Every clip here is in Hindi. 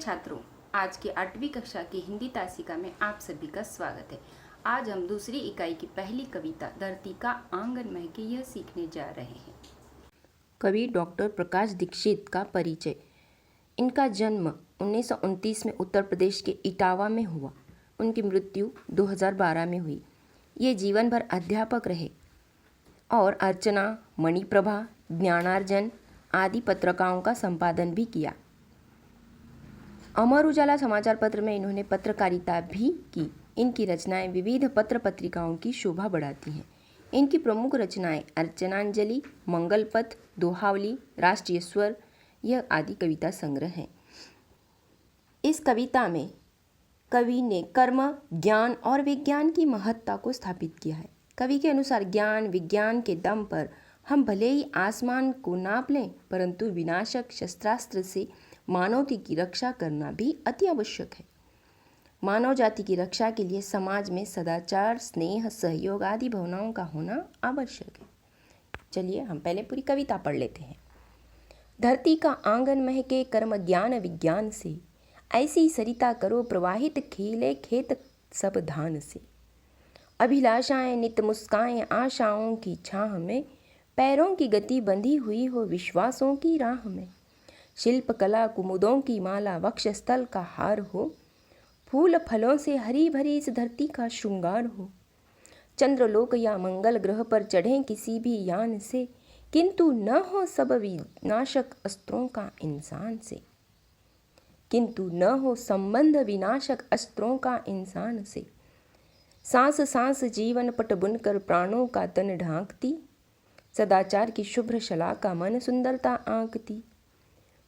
छात्रों, आज की 8वीं कक्षा की हिंदी तासिका में आप सभी का स्वागत है। आज हम दूसरी इकाई की पहली कविता धरती का आंगन महके यह सीखने जा रहे हैं। कवि डॉक्टर प्रकाश दीक्षित का परिचय। इनका जन्म 1929 में उत्तर प्रदेश के इटावा में हुआ। उनकी मृत्यु 2012 में हुई। ये जीवन भर अध्यापक रहे और अर्चना, मणिप्रभा, ज्ञानार्जन आदि पत्रिकाओं का संपादन भी किया। अमर उजाला समाचार पत्र में इन्होंने पत्रकारिता भी की। इनकी रचनाएं विविध पत्र पत्रिकाओं की शोभा बढ़ाती हैं। इनकी प्रमुख रचनाएं अर्चनांजलि, मंगलपथ, दोहावली, राष्ट्रीय स्वर यह आदि कविता संग्रह हैं। इस कविता में कवि ने कर्म, ज्ञान और विज्ञान की महत्ता को स्थापित किया है। कवि के अनुसार ज्ञान विज्ञान के दम पर हम भले ही आसमान को नाप लें, परंतु विनाशक शस्त्रास्त्र से मानवता की रक्षा करना भी अति आवश्यक है। मानव जाति की रक्षा के लिए समाज में सदाचार, स्नेह, सहयोग आदि भावनाओं का होना आवश्यक है। चलिए हम पहले पूरी कविता पढ़ लेते हैं। धरती का आंगन महके कर्म ज्ञान विज्ञान से, ऐसी सरिता करो प्रवाहित खिले खेत सब धान से। अभिलाषाएं नित मुस्काएं आशाओं की छाह में, पैरों की गति बंधी हुई हो विश्वासों की राह में। शिल्प कला कुमुदों की माला वक्षस्थल का हार हो, फूल फलों से हरी भरी इस धरती का श्रृंगार हो। चंद्रलोक या मंगल ग्रह पर चढ़ें किसी भी यान से, किंतु न हो सब विनाशक अस्त्रों का इंसान से। किंतु न हो संबंध विनाशक अस्त्रों का इंसान से। सांस सांस जीवन पट बुनकर प्राणों का तन ढांकती, सदाचार की शुभ्र शलाका मन सुंदरता आंकती।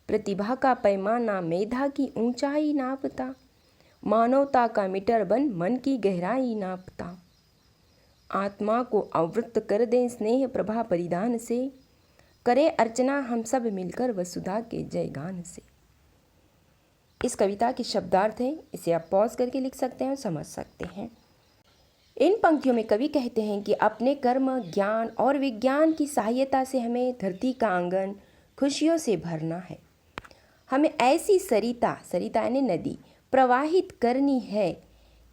प्रतिभा का पैमाना मेधा की ऊंचाई नापता, मानवता का मीटर बन मन की गहराई नापता। आत्मा को आवृत कर दें स्नेह प्रभा परिधान से, करे अर्चना हम सब मिलकर वसुधा के जयगान से। इस कविता के शब्दार्थ हैं, इसे आप पॉज करके लिख सकते हैं और समझ सकते हैं। इन पंक्तियों में कवि कहते हैं कि अपने कर्म, ज्ञान और विज्ञान की सहायता से हमें धरती का आंगन खुशियों से भरना है। हमें ऐसी सरिता यानी नदी प्रवाहित करनी है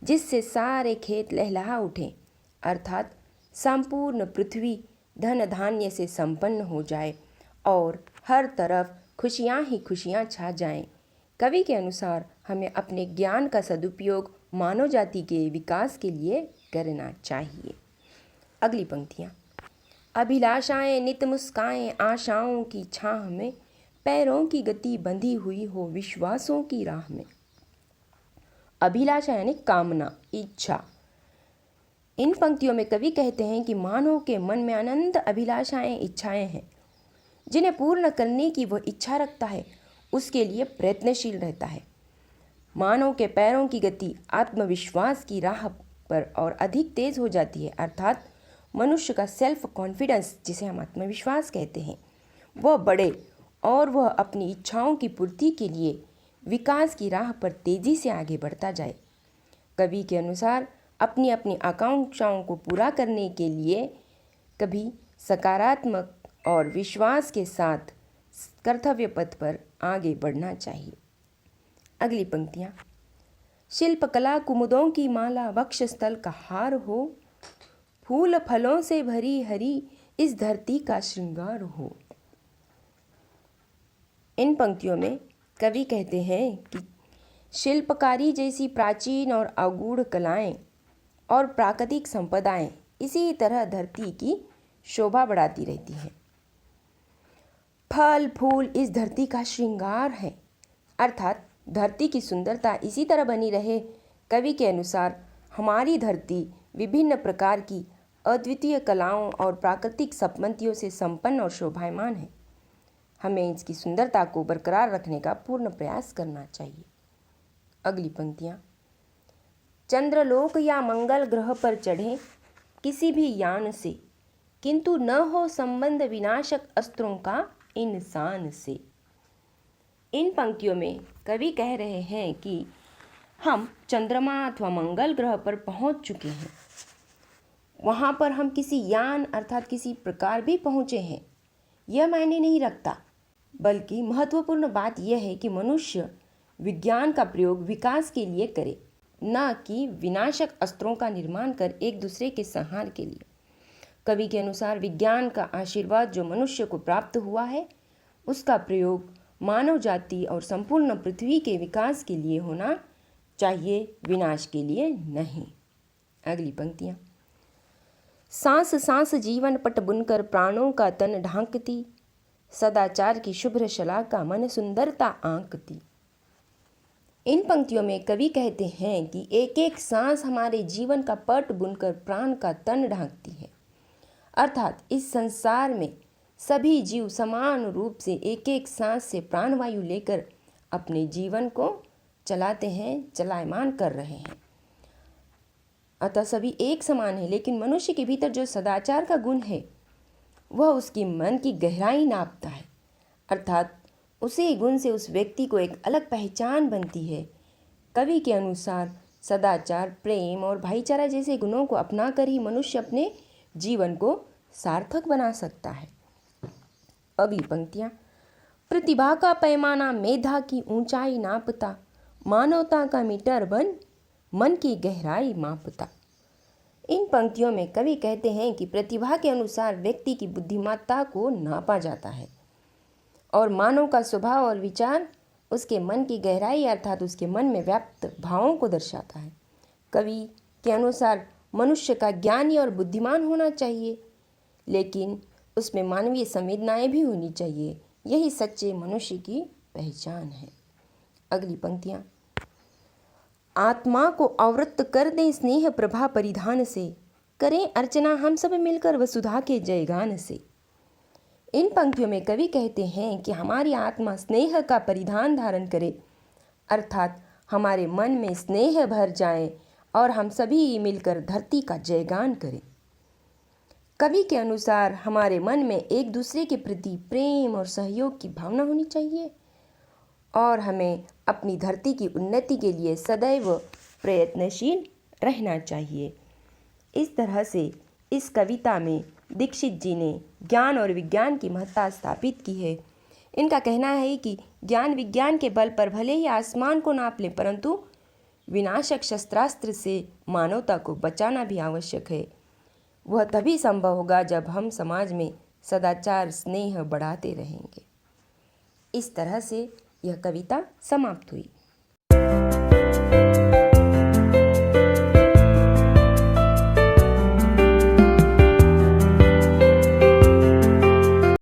जिससे सारे खेत लहलहा उठें, अर्थात संपूर्ण पृथ्वी धन धान्य से संपन्न हो जाए और हर तरफ खुशियाँ ही खुशियाँ छा जाएं। कवि के अनुसार हमें अपने ज्ञान का सदुपयोग मानव जाति के विकास के लिए करना चाहिए। अगली पंक्तियाँ। अभिलाषाएं नित मुस्काएं आशाओं की छाह में, पैरों की गति बंधी हुई हो विश्वासों की राह में। अभिलाषा यानी कामना, इच्छा। इन पंक्तियों में कवि कहते हैं कि मानव के मन में अनंत अभिलाषाएं, इच्छाएं हैं, जिन्हें पूर्ण करने की वह इच्छा रखता है, उसके लिए प्रयत्नशील रहता है। मानव के पैरों की गति आत्मविश्वास की राह पर और अधिक तेज हो जाती है, अर्थात मनुष्य का सेल्फ कॉन्फिडेंस, जिसे हम आत्मविश्वास कहते हैं, वह बढ़े और वह अपनी इच्छाओं की पूर्ति के लिए विकास की राह पर तेजी से आगे बढ़ता जाए। कवि के अनुसार अपनी अपनी आकांक्षाओं को पूरा करने के लिए कभी सकारात्मक और विश्वास के साथ कर्तव्य पथ पर आगे बढ़ना चाहिए। अगली पंक्तियाँ। शिल्पकला कुमुदों की माला वक्षस्थल का हार हो, फूल फलों से भरी हरी इस धरती का श्रृंगार हो। इन पंक्तियों में कवि कहते हैं कि शिल्पकारी जैसी प्राचीन और अगूढ़ कलाएं और प्राकृतिक संपदाएं इसी तरह धरती की शोभा बढ़ाती रहती हैं। फल फूल इस धरती का श्रृंगार है, अर्थात धरती की सुंदरता इसी तरह बनी रहे। कवि के अनुसार हमारी धरती विभिन्न प्रकार की अद्वितीय कलाओं और प्राकृतिक संपत्तियों से संपन्न और शोभायमान है। हमें इसकी सुंदरता को बरकरार रखने का पूर्ण प्रयास करना चाहिए। अगली पंक्तियाँ। चंद्रलोक या मंगल ग्रह पर चढ़ें किसी भी यान से, किंतु न हो संबंध विनाशक अस्त्रों का इंसान से। इन पंक्तियों में कवि कह रहे हैं कि हम चंद्रमा अथवा मंगल ग्रह पर पहुंच चुके हैं। वहां पर हम किसी यान अर्थात किसी प्रकार भी पहुंचे हैं, यह मायने नहीं रखता, बल्कि महत्वपूर्ण बात यह है कि मनुष्य विज्ञान का प्रयोग विकास के लिए करे, न कि विनाशक अस्त्रों का निर्माण कर एक दूसरे के संहार के लिए। कवि के अनुसार विज्ञान का आशीर्वाद जो मनुष्य को प्राप्त हुआ है, उसका प्रयोग मानव जाति और संपूर्ण पृथ्वी के विकास के लिए होना चाहिए, विनाश के लिए नहीं। अगली पंक्तियाँ। सांस सांस जीवन पट बुनकर प्राणों का तन ढांकती, सदाचार की शुभ्र शलाका मन सुंदरता आंकती। इन पंक्तियों में कवि कहते हैं कि एक एक सांस हमारे जीवन का पट बुनकर प्राण का तन ढांकती है, अर्थात इस संसार में सभी जीव समान रूप से एक एक सांस से प्राणवायु लेकर अपने जीवन को चलाते हैं, चलायमान कर रहे हैं। अतः सभी एक समान है, लेकिन मनुष्य के भीतर जो सदाचार का गुण है वह उसकी मन की गहराई नापता है, अर्थात उसी गुण से उस व्यक्ति को एक अलग पहचान बनती है। कवि के अनुसार सदाचार, प्रेम और भाईचारा जैसे गुणों को अपनाकर ही मनुष्य अपने जीवन को सार्थक बना सकता है। अगली पंक्तियाँ। प्रतिभा का पैमाना मेधा की ऊंचाई नापता, मानवता का मीटर बन मन की गहराई मापता। इन पंक्तियों में कवि कहते हैं कि प्रतिभा के अनुसार व्यक्ति की बुद्धिमत्ता को नापा जाता है और मानव का स्वभाव और विचार उसके मन की गहराई अर्थात उसके मन में व्याप्त भावों को दर्शाता है। कवि के अनुसार मनुष्य का ज्ञानी और बुद्धिमान होना चाहिए, लेकिन उसमें मानवीय संवेदनाएं भी होनी चाहिए। यही सच्चे मनुष्य की पहचान है। अगली पंक्तियाँ। आत्मा को आवृत्त कर दें स्नेह प्रभा परिधान से, करें अर्चना हम सब मिलकर वसुधा के जयगान से। इन पंक्तियों में कवि कहते हैं कि हमारी आत्मा स्नेह का परिधान धारण करे, अर्थात हमारे मन में स्नेह भर जाए और हम सभी मिलकर धरती का जयगान करें। कवि के अनुसार हमारे मन में एक दूसरे के प्रति प्रेम और सहयोग की भावना होनी चाहिए और हमें अपनी धरती की उन्नति के लिए सदैव प्रयत्नशील रहना चाहिए। इस तरह से इस कविता में दीक्षित जी ने ज्ञान और विज्ञान की महत्ता स्थापित की है। इनका कहना है कि ज्ञान विज्ञान के बल पर भले ही आसमान को नाप लें, परंतु विनाशक शस्त्रास्त्र से मानवता को बचाना भी आवश्यक है। वह तभी संभव होगा जब हम समाज में सदाचार स्नेह बढ़ाते रहेंगे। इस तरह से यह कविता समाप्त हुई।